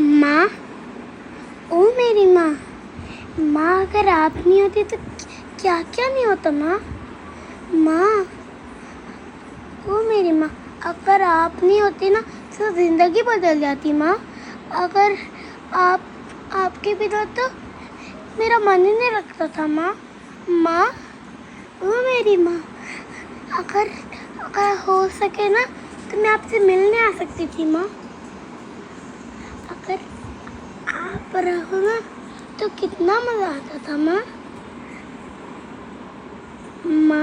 माँ, ओ मेरी माँ, माँ अगर आप नहीं होती तो क्या क्या नहीं होता माँ। माँ, ओ मेरी माँ, अगर आप नहीं होती ना तो ज़िंदगी बदल जाती माँ। अगर आपके बिना तो मेरा मन ही नहीं लगता था माँ। माँ, ओ मेरी माँ, अगर हो सके ना तो मैं आपसे मिलने आ सकती थी माँ। अगर आप रहो ना तो कितना मज़ा आता था माँ। माँ।